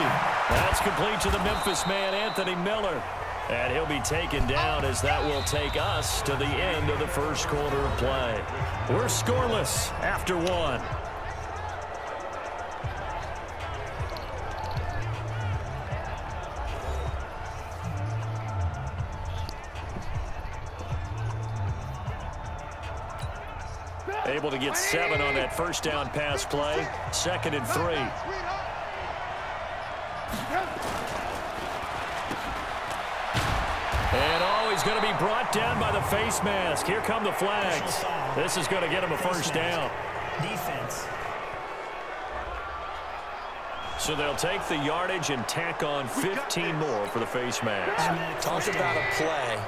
Trubisky. That's complete to the Memphis man, Anthony Miller. And he'll be taken down as that will take us to the end of the first quarter of play. We're scoreless after one. Able to get 7 on that first down pass play. 2nd and 3. And he's going to be brought down by the face mask. Here come the flags. This is going to get him a first down. Defense. So they'll take the yardage and tack on 15 more for the face mask. Talk about a play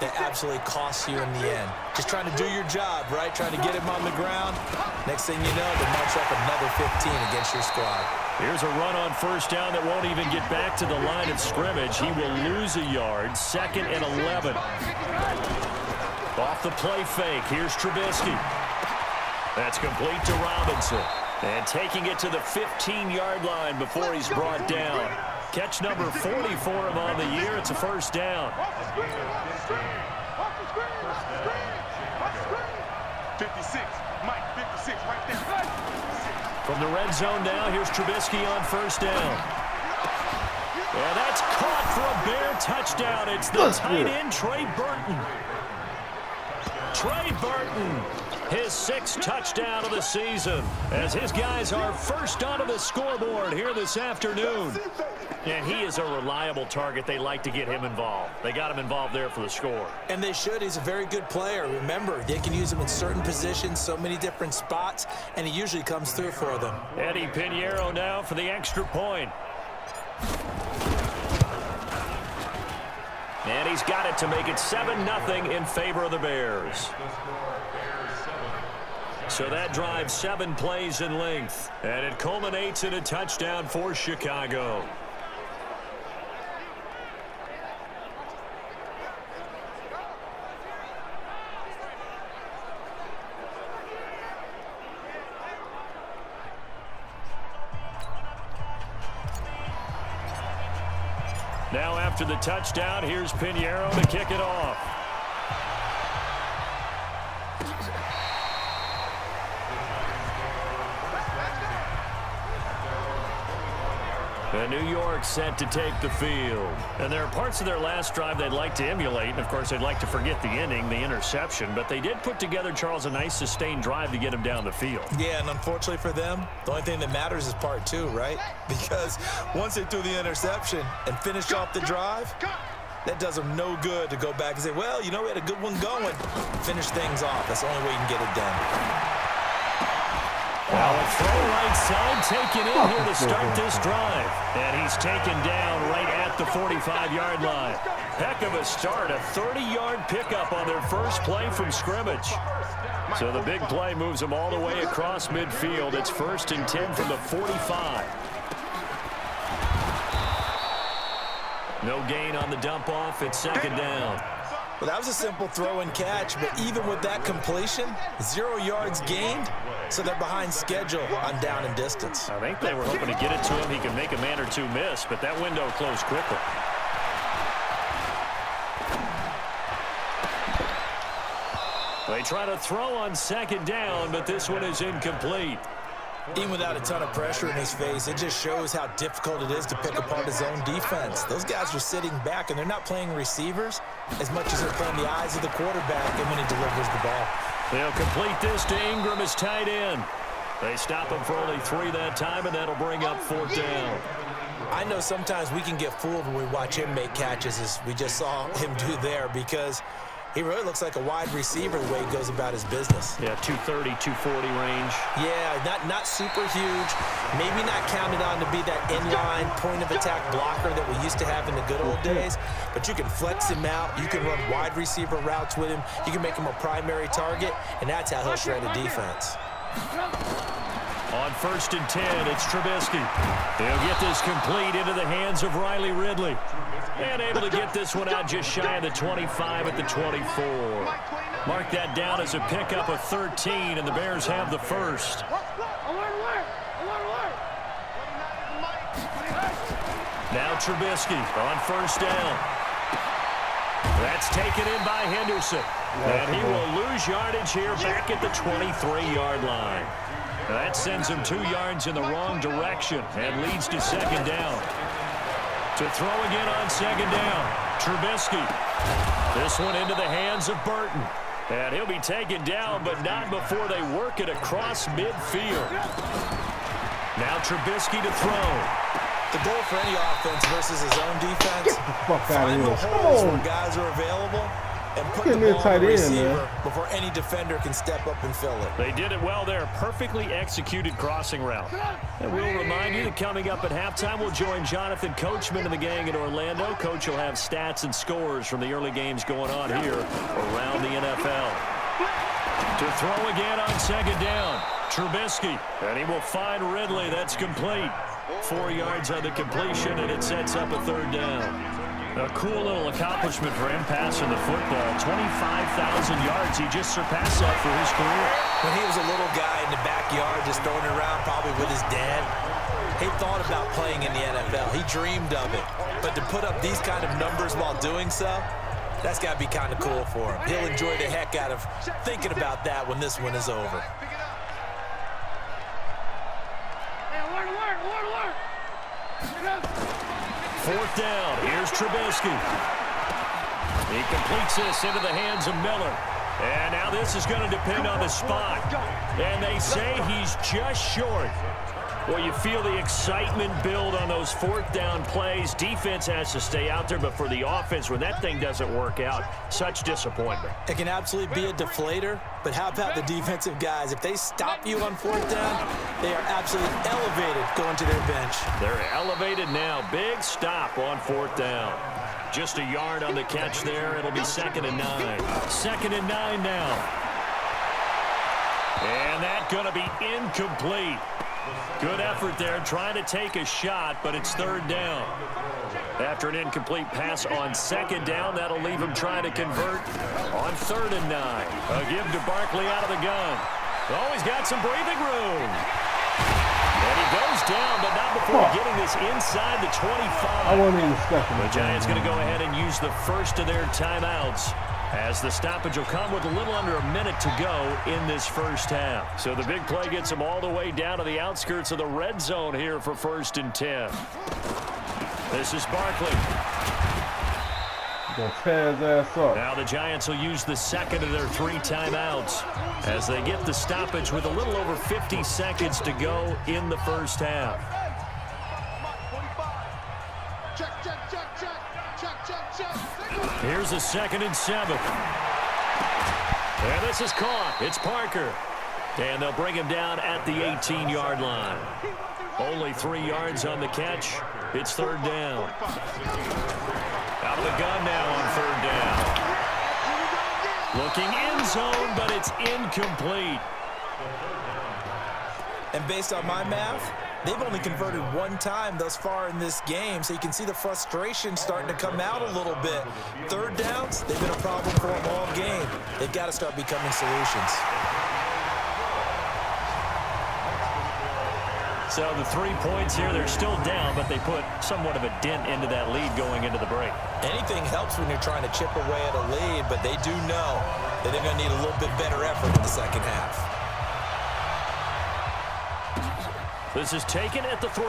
that absolutely costs you in the end. Just trying to do your job, right? Trying to get him on the ground. Next thing you know, they march up another 15 against your squad. Here's a run on first down that won't even get back to the line of scrimmage. He will lose a yard. 2nd and 11. Off the play fake. Here's Trubisky. That's complete to Robinson. And taking it to the 15-yard line before he's brought down. Catch number 40 for him on the year. It's a first down. 56. Mike, 56 right there. From the red zone now, here's Trubisky on first down. And that's caught for a Bear touchdown. It's the tight end, Trey Burton. Trey Burton, his 6th touchdown of the season, as his guys are first onto the scoreboard here this afternoon. And he is a reliable target. They like to get him involved. They got him involved there for the score. And they should. He's a very good player. Remember, they can use him in certain positions, so many different spots, and he usually comes through for them. Eddie Pinheiro now for the extra point. And he's got it to make it 7-0 in favor of the Bears. So that drives 7 plays in length, and it culminates in a touchdown for Chicago. Now after the touchdown, here's Pinheiro to kick it off. And New York set to take the field. And there are parts of their last drive they'd like to emulate. And, of course, they'd like to forget the inning, the interception. But they did put together, Charles, a nice sustained drive to get them down the field. Yeah, and unfortunately for them, the only thing that matters is part 2, right? Because once they threw the interception and finished off the drive, that does them no good to go back and say, well, you know, we had a good one going. Finish things off. That's the only way you can get it done. Well, a throw right side taken in here to start this drive. And he's taken down right at the 45-yard line. Heck of a start, a 30-yard pickup on their first play from scrimmage. So the big play moves them all the way across midfield. It's 1st and 10 from the 45. No gain on the dump off. It's 2nd down. Well, that was a simple throw and catch, but even with that completion, 0 yards gained, so they're behind schedule on down and distance. I think they were hoping to get it to him. He could make a man or two miss, but that window closed quickly. They try to throw on 2nd down, but this one is incomplete. Even without a ton of pressure in his face, it just shows how difficult it is to pick apart his own defense. Those guys are sitting back, and they're not playing receivers as much as they're playing the eyes of the quarterback and when he delivers the ball. They'll complete this to Ingram as tight end. They stop him for only 3 that time, and that'll bring up 4th down. I know sometimes we can get fooled when we watch him make catches, as we just saw him do there, because he really looks like a wide receiver the way he goes about his business. Yeah, 230, 240 range. Yeah, not super huge. Maybe not counted on to be that inline point-of-attack blocker that we used to have in the good old days. But you can flex him out. You can run wide receiver routes with him. You can make him a primary target, and that's how he'll shred a defense. On 1st and 10, it's Trubisky. He'll get this complete into the hands of Riley Ridley. And able to get this one out just shy of the 25 at the 24. Mark that down as a pickup of 13, and the Bears have the first. Now Trubisky on first down. That's taken in by Henderson. And he will lose yardage here back at the 23-yard line. That sends him 2 yards in the wrong direction and leads to second down. To throw again on second down, Trubisky. This one into the hands of Burton. And he'll be taken down, but not before they work it across midfield. Now Trubisky to throw. The goal for any offense versus his own defense, Find the holes where guys are available and put the ball on the receiver before any defender can step up and fill it. They did it well there. Perfectly executed crossing route. And we'll remind you that coming up at halftime, we'll join Jonathan Coachman and the gang in Orlando. Coach will have stats and scores from the early games going on here around the NFL. To throw again on second down, Trubisky. And he will find Ridley. That's complete. 4 yards on the completion, and it sets up a third down. A cool little accomplishment for him passing the football. 25,000 yards. He just surpassed that for his career. When he was a little guy in the backyard just throwing it around probably with his dad, he thought about playing in the NFL. He dreamed of it. But to put up these kind of numbers while doing so, that's got to be kind of cool for him. He'll enjoy the heck out of thinking about that when this one is over. Fourth down. Here's Trubisky. He completes this into the hands of Miller. And now this is going to depend on the spot. And they say he's just short. Well, you feel the excitement build on those fourth down plays. Defense has to stay out there, but for the offense, when that thing doesn't work out, such disappointment. It can absolutely be a deflator, but how about the defensive guys? If they stop you on fourth down, they are absolutely elevated going to their bench. They're elevated now. Big stop on fourth down. Just a yard on the catch there. It'll be 2nd and 9. 2nd and 9 now. And that's going to be incomplete. Good effort there, trying to take a shot, but it's third down. After an incomplete pass on second down, that'll leave him trying to convert on 3rd and 9. A give to Barkley out of the gun. Oh, he's got some breathing room. And he goes down, but not before getting this inside the 25. I wasn't even expecting The Giants going to go ahead and use the first of their timeouts, as the stoppage will come with a little under a minute to go in this first half. So the big play gets them all the way down to the outskirts of the red zone here for 1st and 10. This is Barkley. Gonna tear his ass up. Now the Giants will use the second of their 3 timeouts as they get the stoppage with a little over 50 seconds to go in the first half. Here's a 2nd and 7. And this is caught. It's Parker. And they'll bring him down at the 18-yard line. Only 3 yards on the catch. It's third down. Out of the gun now on third down. Looking end zone, but it's incomplete. And based on my math, they've only converted 1 time thus far in this game, so you can see the frustration starting to come out a little bit. Third downs, they've been a problem for them all game. They've got to start becoming solutions. So the 3 points here, they're still down, but they put somewhat of a dent into that lead going into the break. Anything helps when you're trying to chip away at a lead, but they do know that they're going to need a little bit better effort in the second half. This is taken at the 3.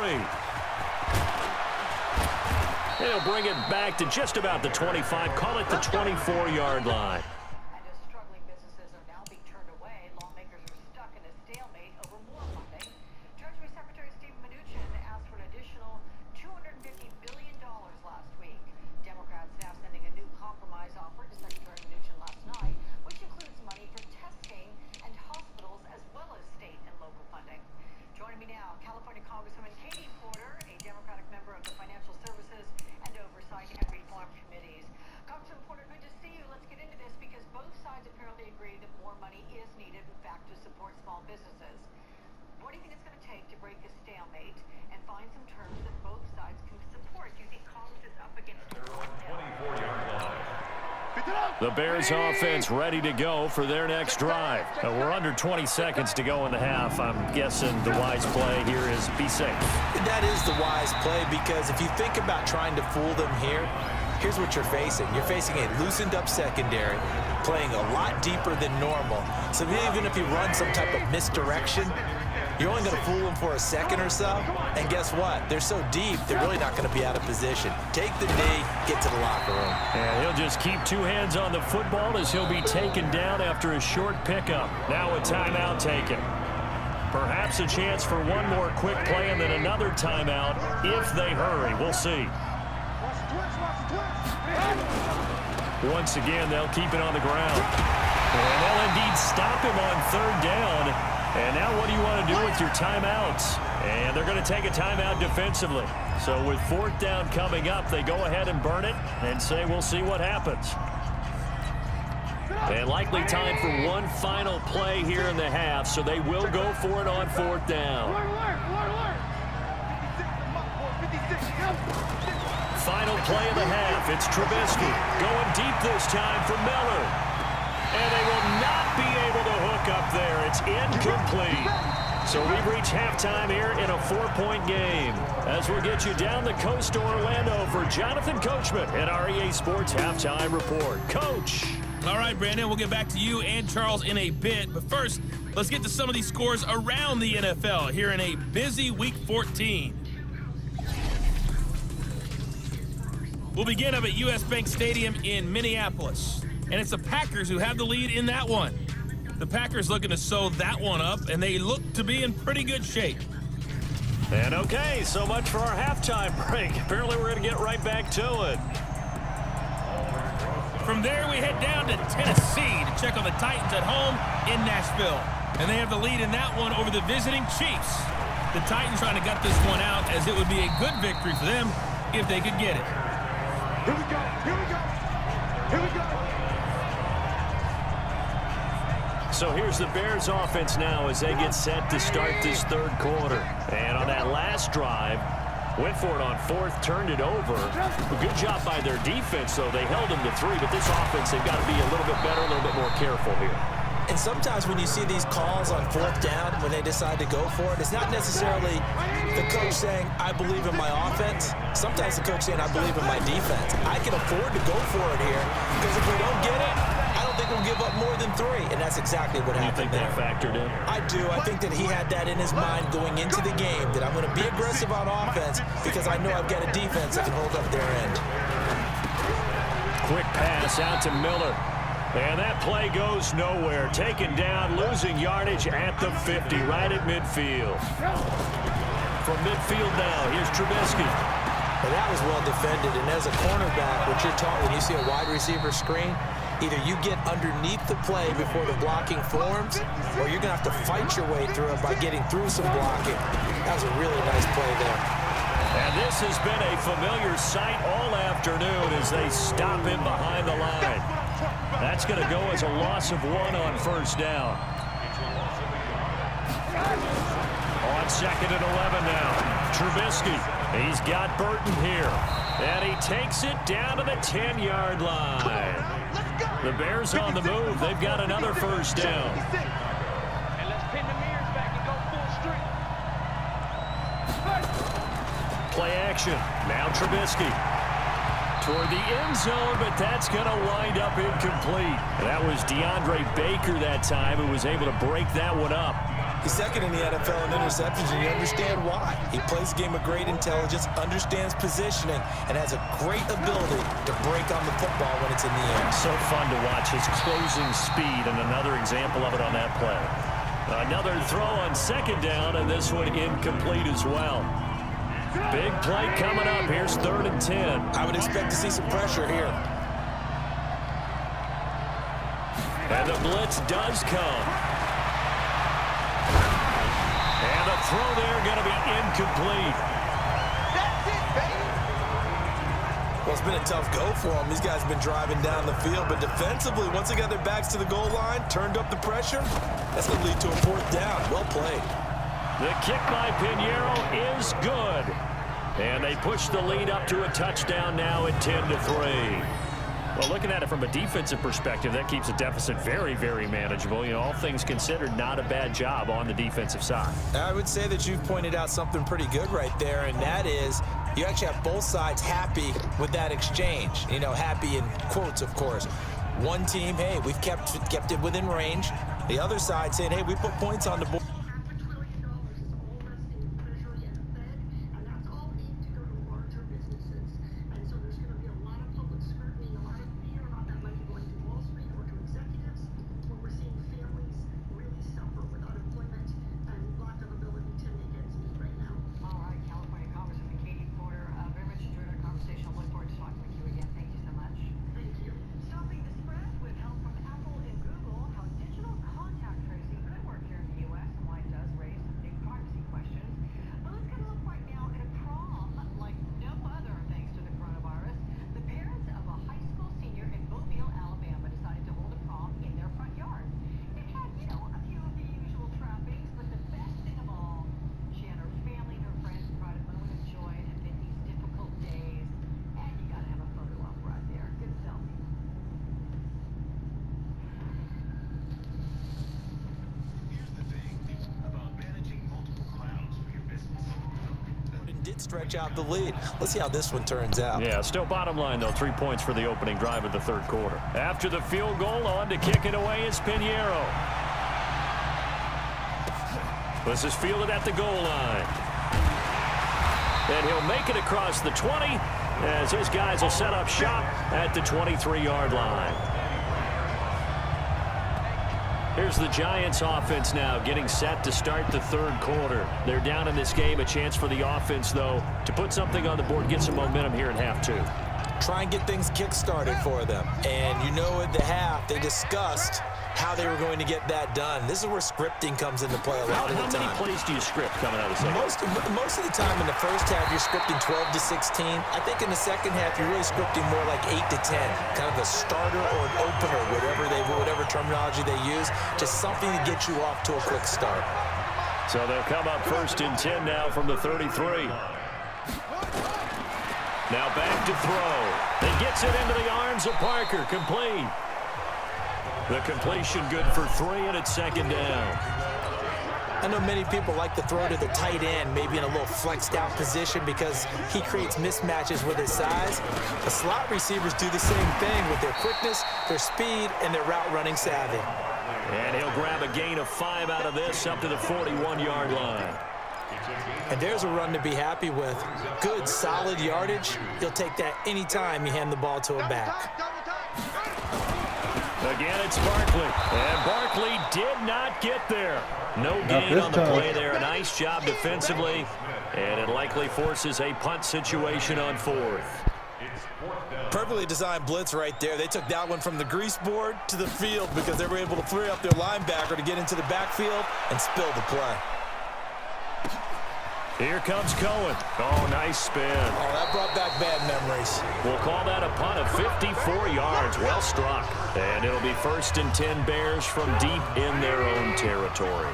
They'll bring it back to just about the 25, call it the 24-yard line. And as struggling businesses are now being turned away, lawmakers are stuck in a stalemate over more funding. Treasury Secretary Steven Mnuchin asked for an additional $250 billion last week. Democrats now sending a new compromise offer to Secretary Mnuchin last night, which includes money for testing and hospitals as well as state and local funding. Joining me now, California Congresswoman Katie Porter, a Democratic member of the Financial Services and Oversight and Reform Committees. Congresswoman Porter, good to see you. Let's get into this because The Bears offense ready to go for their next drive. We're under 20 seconds to go in the half. I'm guessing the wise play here is be safe. That is the wise play, because if you think about trying to fool them here, here's what you're facing. You're facing a loosened up secondary, playing a lot deeper than normal. So even if you run some type of misdirection, you're only going to fool them for a second or so. And guess what? They're so deep, they're really not going to be out of position. Take the knee, get to the locker room. And he'll just keep two hands on the football as he'll be taken down after a short pickup. Now a timeout taken. Perhaps a chance for one more quick play and then another timeout if they hurry. We'll see. Once again, they'll keep it on the ground. And they'll indeed stop him on third down. And now what do you want to do with your timeouts? And they're going to take a timeout defensively. So with fourth down coming up, they go ahead and burn it and say we'll see what happens. And likely time for one final play here in the half, so they will go for it on fourth down. Final play of the half. It's Trubisky going deep this time for Miller. And they will not be able to hook up there. It's incomplete. So we've reached halftime here in a 4-point game. As we'll get you down the coast to Orlando for Jonathan Coachman at our EA Sports Halftime Report. Coach. All right, Brandon, we'll get back to you and Charles in a bit. But first, let's get to some of these scores around the NFL here in a busy Week 14. We'll begin up at US Bank Stadium in Minneapolis. And it's the Packers who have the lead in that one. The Packers looking to sew that one up, and they look to be in pretty good shape. And okay, so much for our halftime break. Apparently we're going to get right back to it. From there, we head down to Tennessee to check on the Titans at home in Nashville. And they have the lead in that one over the visiting Chiefs. The Titans trying to gut this one out, as it would be a good victory for them if they could get it. Here we go. Here we go. Here we go. So here's the Bears offense now as they get set to start this third quarter. And on that last drive, went for it on fourth, turned it over. A good job by their defense, though. They held them to 3, but this offense, they've got to be a little bit better, a little bit more careful here. And sometimes when you see these calls on fourth down, when they decide to go for it, it's not necessarily the coach saying, I believe in my offense. Sometimes the coach saying, I believe in my defense. I can afford to go for it here, because if we don't get it, I don't think we'll give up more than 3. And that's exactly what happened there. You think that factored in? I do. I think that he had that in his mind going into the game, that I'm going to be aggressive on offense because I know I've got a defense that can hold up their end. Quick pass out to Miller. And that play goes nowhere. Taken down, losing yardage at the 50, right at midfield. From midfield now, here's Trubisky. And that was well defended. And as a cornerback, what you're taught when you see a wide receiver screen, either you get underneath the play before the blocking forms, or you're going to have to fight your way through it by getting through some blocking. That was a really nice play there. And this has been a familiar sight all afternoon as they stop him behind the line. That's going to go as a loss of 1 on first down. On second and 11 now. Trubisky. He's got Burton here. And he takes it down to the 10-yard line. The Bears on the move. They've got another first down. And let's pin the mirrors back and go full strength. Play action. Now Trubisky. Toward the end zone, but that's going to wind up incomplete. That was DeAndre Baker that time who was able to break that one up. He's second in the NFL in interceptions, and you understand why. He plays a game of great intelligence, understands positioning, and has a great ability to break on the football when it's in the air. So fun to watch his closing speed, and another example of it on that play. Another throw on second down, and this one incomplete as well. Big play coming up. Here's 3rd and 10. I would expect to see some pressure here. And the blitz does come. And the throw there going to be incomplete. That's it, baby. Well, it's been a tough go for them. These guys have been driving down the field, but defensively, once they got their backs to the goal line, turned up the pressure, that's going to lead to a 4th down. Well played. The kick by Pinheiro is good. And they push the lead up to a touchdown now at 10-3. Well, looking at it from a defensive perspective, that keeps the deficit very, very manageable. You know, all things considered, not a bad job on the defensive side. I would say that you've pointed out something pretty good right there, and that is you actually have both sides happy with that exchange. You know, happy in quotes, of course. One team, hey, we've kept it within range. The other side saying, hey, we put points on the board. Did stretch out the lead. Let's see how this one turns out. Yeah, still bottom line, though. 3 points for the opening drive of the third quarter. After the field goal, on to kick it away is Pinheiro. This is fielded at the goal line. And he'll make it across the 20 as his guys will set up shop at the 23-yard line. Here's the Giants offense now getting set to start the third quarter. They're down in this game. A chance for the offense, though, to put something on the board, get some momentum here in half two. Try and get things kick-started for them. And you know at the half, they discussed how they were going to get that done. This is where scripting comes into play a lot of the time. How many plays do you script coming out of the second? Most of the time in the first half, you're scripting 12 to 16. I think in the second half, you're really scripting more like 8 to 10. Kind of a starter or an opener, whatever terminology they use. Just something to get you off to a quick start. So they'll come up 1st and 10 now from the 33. Now back to throw. He gets it into the arms of Parker. Complete. The completion good for 3, and it's 2nd down. I know many people like to throw to the tight end, maybe in a little flexed out position because he creates mismatches with his size. The slot receivers do the same thing with their quickness, their speed, and their route running savvy. And he'll grab a gain of 5 out of this up to the 41-yard line. And there's a run to be happy with. Good, solid yardage. You'll take that anytime you hand the ball to a back. Again, it's Barkley. And Barkley did not get there. No gain on the play there. A nice job defensively. And it likely forces a punt situation on 4th. Perfectly designed blitz right there. They took that one from the grease board to the field because they were able to free up their linebacker to get into the backfield and spill the play. Here comes Cohen. Oh, nice spin. Oh, that brought back bad memories. We'll call that a punt of 54 yards. Well struck. And it'll be 1st and 10 Bears from deep in their own territory.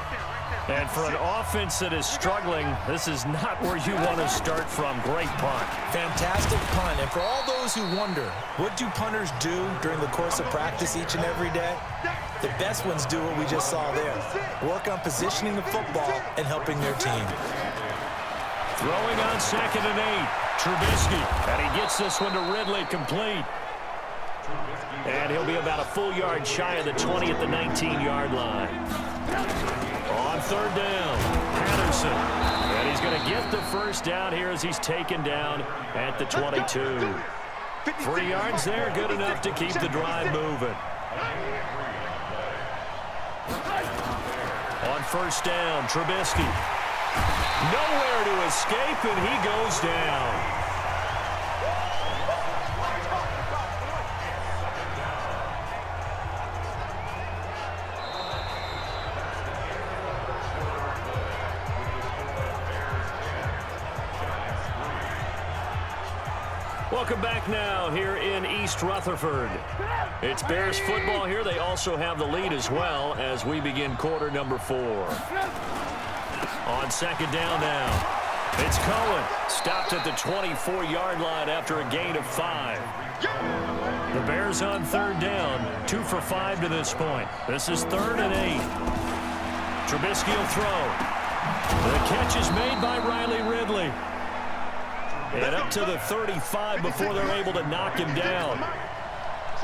And for an offense that is struggling, this is not where you want to start from. Great punt. Fantastic punt. And for all those who wonder, what do punters do during the course of practice each and every day? The best ones do what we just saw there. Work on positioning the football and helping their team. Throwing on 2nd and 8. Trubisky. And he gets this one to Ridley, complete. And he'll be about a full yard shy of the 20 at the 19-yard line. On 3rd down, Patterson. And he's going to get the first down here as he's taken down at the 22. 3 yards there, good enough to keep the drive moving. On 1st down, Trubisky. Nowhere to escape, and he goes down. Welcome back now here in East Rutherford. It's Bears football here. They also have the lead as well as we begin quarter number 4. On 2nd down now. It's Cohen. Stopped at the 24-yard line after a gain of 5. The Bears on third down. 2 for 5 to this point. This is 3rd and 8. Trubisky will throw. The catch is made by Riley Ridley. And up to the 35 before they're able to knock him down.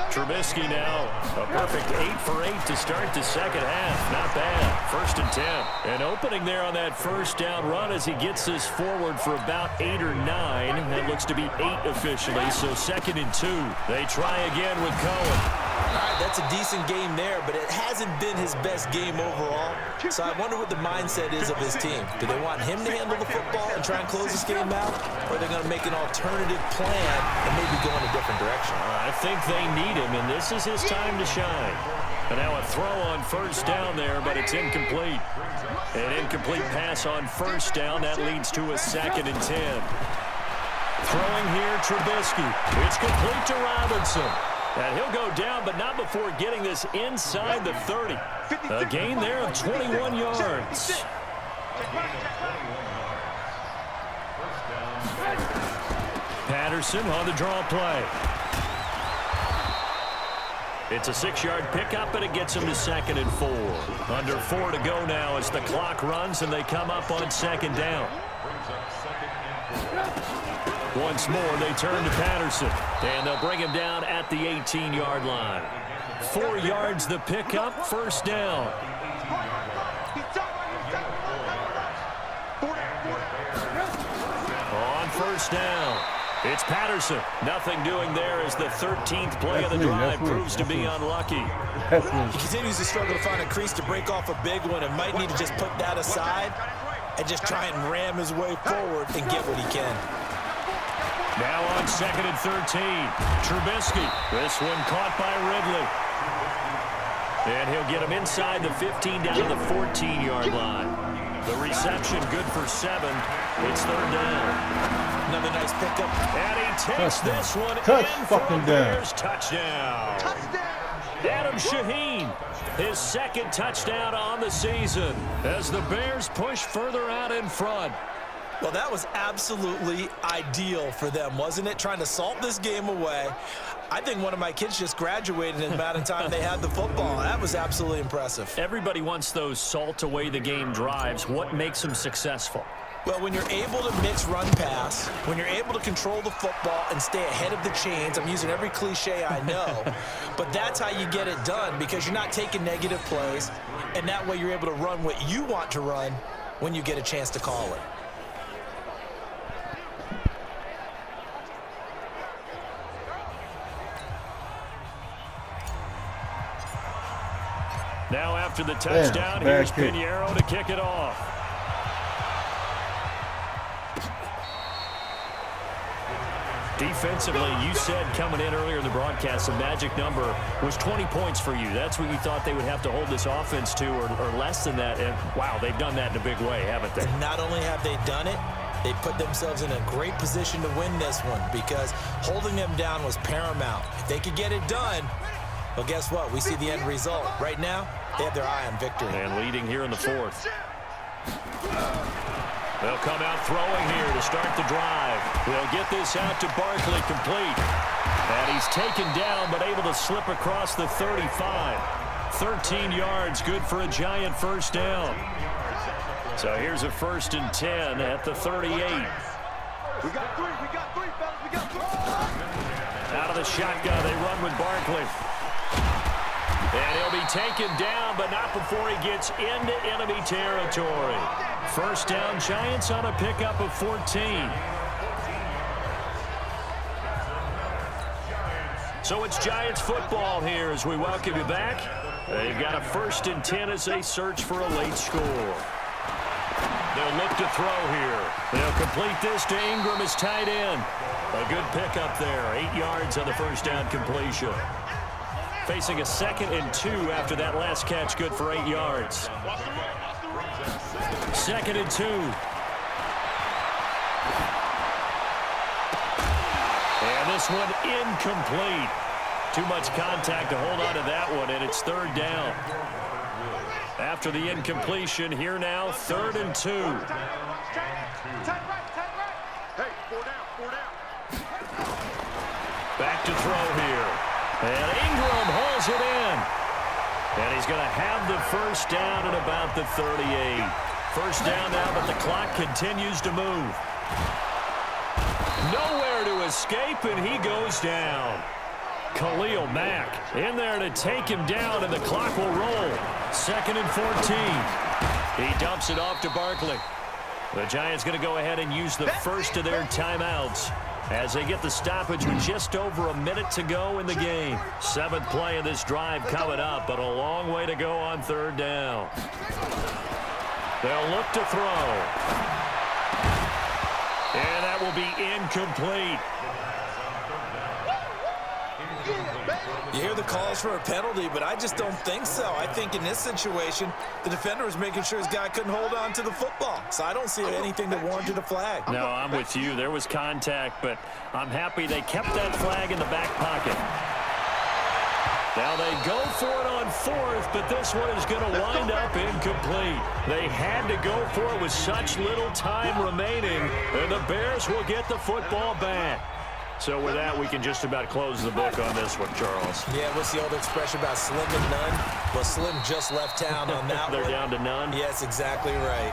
Trubisky now a perfect 8 for 8 to start the second half. Not bad. 1st and 10. An opening there on that first down run as he gets this forward for about 8 or 9. That looks to be 8 officially, so 2nd and 2. They try again with Cohen. All right, that's a decent game there, but it hasn't been his best game overall. So I wonder what the mindset is of his team. Do they want him to handle the football and try and close this game out? Or are they going to make an alternative plan and maybe go in a different direction? I think they need him, and this is his time to shine. And now a throw on first down there, but it's incomplete. An incomplete pass on first down. That leads to a 2nd and 10. Throwing here, Trubisky. It's complete to Robinson. And he'll go down, but not before getting this inside the 30. A gain there of 21 yards. Patterson on the draw play. It's a 6-yard pickup, and it gets him to 2nd and 4. Under 4 to go now as the clock runs, and they come up on 2nd down. Once more, they turn to Patterson, and they'll bring him down at the 18-yard line. 4 yards the pickup, 1st down. On 1st down, it's Patterson. Nothing doing there as the 13th play of the drive proves to be unlucky. He continues to struggle to find a crease to break off a big one and might need to just put that aside and just try and ram his way forward and get what he can. Now on 2nd and 13, Trubisky. This one caught by Ridley. And he'll get him inside the 15 down to the 14-yard line. The reception good for 7. It's 3rd down. Another nice pickup. And he takes this one in for a Bears touchdown. Adam Shaheen, his 2nd touchdown on the season as the Bears push further out in front. Well, that was absolutely ideal for them, wasn't it? Trying to salt this game away. I think one of my kids just graduated in the amount of time they had the football. That was absolutely impressive. Everybody wants those salt away the game drives. What makes them successful? Well, when you're able to mix run pass, when you're able to control the football and stay ahead of the chains, I'm using every cliche I know, but that's how you get it done because you're not taking negative plays, and that way you're able to run what you want to run when you get a chance to call it. Now after the touchdown, here's Pinheiro to kick it off. Defensively, you said coming in earlier in the broadcast, the magic number was 20 points for you. That's what you thought they would have to hold this offense to, or less than that. And wow, they've done that in a big way, haven't they? Not only have they done it, they put themselves in a great position to win this one because holding them down was paramount. If they could get it done, well, guess what? We see the end result. Right now, they have their eye on victory. And leading here in the 4th. They'll come out throwing here to start the drive. They'll get this out to Barkley complete. And he's taken down but able to slip across the 35. 13 yards, good for a giant 1st down. So here's a 1st and 10 at the 38. We got 3, fellas, we got 3. Out of the shotgun, they run with Barkley. And he'll be taken down, but not before he gets into enemy territory. 1st down, Giants on a pickup of 14. So it's Giants football here as we welcome you back. They've got a 1st and 10 as they search for a late score. They'll look to throw here. They'll complete this to Ingram as tight end. A good pickup there, 8 yards on the 1st down completion. Facing a 2nd and 2 after that last catch, good for 8 yards. 2nd and 2. And this one incomplete. Too much contact to hold on to that one, and it's 3rd down. After the incompletion, here now, 3rd and 2. Hey, 4 down. Back to throw here. And Ingram hauls it in. And he's going to have the first down at about the 38. First down now, but the clock continues to move. Nowhere to escape, and he goes down. Khalil Mack in there to take him down, and the clock will roll. 2nd and 14. He dumps it off to Barkley. The Giants going to go ahead and use the first of their timeouts as they get the stoppage with just over a minute to go in the game. 7th play of this drive coming up, but a long way to go on 3rd down. They'll look to throw. And that will be incomplete. You hear the calls for a penalty, but I just don't think so. I think in this situation, the defender was making sure his guy couldn't hold on to the football. So I don't see anything that warranted a flag. No, I'm with you. There was contact, but I'm happy they kept that flag in the back pocket. Now they go for it on 4th, but this one is going to wind up incomplete. They had to go for it with such little time remaining, and the Bears will get the football back. So with that, we can just about close the book on this one, Charles. Yeah, what's the old expression about slim and none? Well, Slim just left town on that They're one. down to none? Yes, exactly right.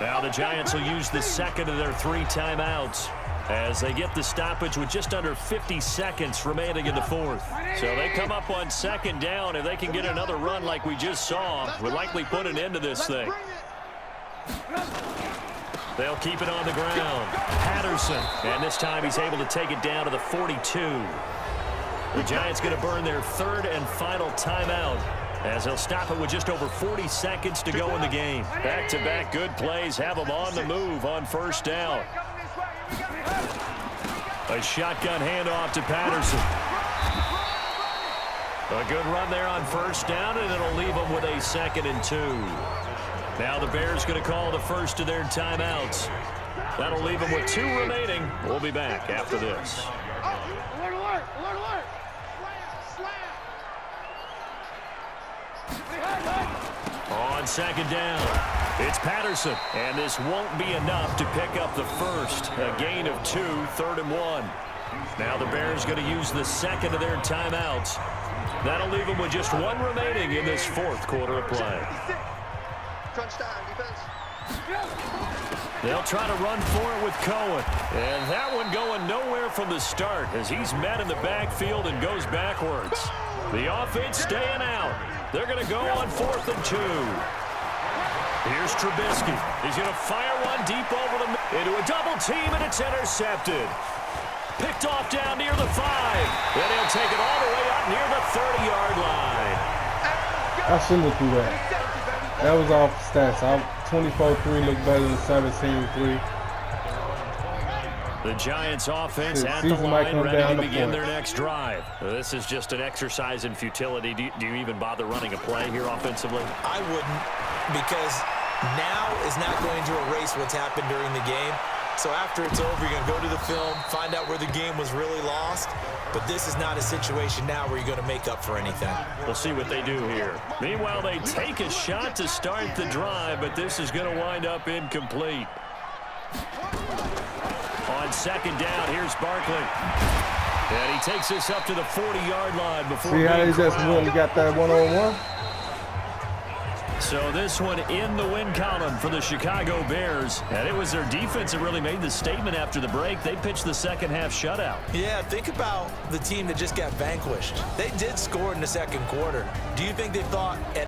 Now the Giants will use the 2nd of their 3 timeouts as they get the stoppage with just under 50 seconds remaining in the 4th. So they come up on 2nd down. If they can get another run like we just saw, would likely put an end to this thing. They'll keep it on the ground. Patterson, and this time he's able to take it down to the 42. The Giants going to burn their 3rd and final timeout as they'll stop it with just over 40 seconds to go in the game. Back-to-back good plays have them on the move on 1st down. A shotgun handoff to Patterson. A good run there on 1st down, and it'll leave them with a 2nd and 2. Now the Bears going to call the first of their timeouts. That'll leave them with 2 remaining. We'll be back after this. Alert, alert, alert, alert. On 2nd down, it's Patterson, and this won't be enough to pick up the first. A gain of 2, 3rd and 1. Now the Bears going to use the 2nd of their timeouts. That'll leave them with just 1 remaining in this 4th quarter of play. They'll try to run for it with Cohen. And that one going nowhere from the start as he's met in the backfield and goes backwards. The offense staying out. They're going to go on 4th and 2. Here's Trubisky. He's going to fire one deep over the into a double team, and it's intercepted. Picked off down near the 5. Then he'll take it all the way up near the 30-yard line. I shouldn't have threw that. That was off stats. 24-3 looked better than 17-3. The Giants offense at the line ready to begin their next drive. This is just an exercise in futility. Do you even bother running a play here offensively? I wouldn't, because now is not going to erase what's happened during the game. So after it's over, you're going to go to the film, find out where the game was really lost. But this is not a situation now where you're going to make up for anything. We'll see what they do here. Meanwhile, they take a shot to start the drive, but this is going to wind up incomplete. On 2nd down, here's Barkley. And he takes this up to the 40-yard line before see how he being just corralled. went and got that one-on-one? So this one in the win column for the Chicago Bears. And it was their defense that really made the statement after the break. They pitched the second half shutout. Yeah, think about the team that just got vanquished. They did score in the 2nd quarter. Do you think they thought at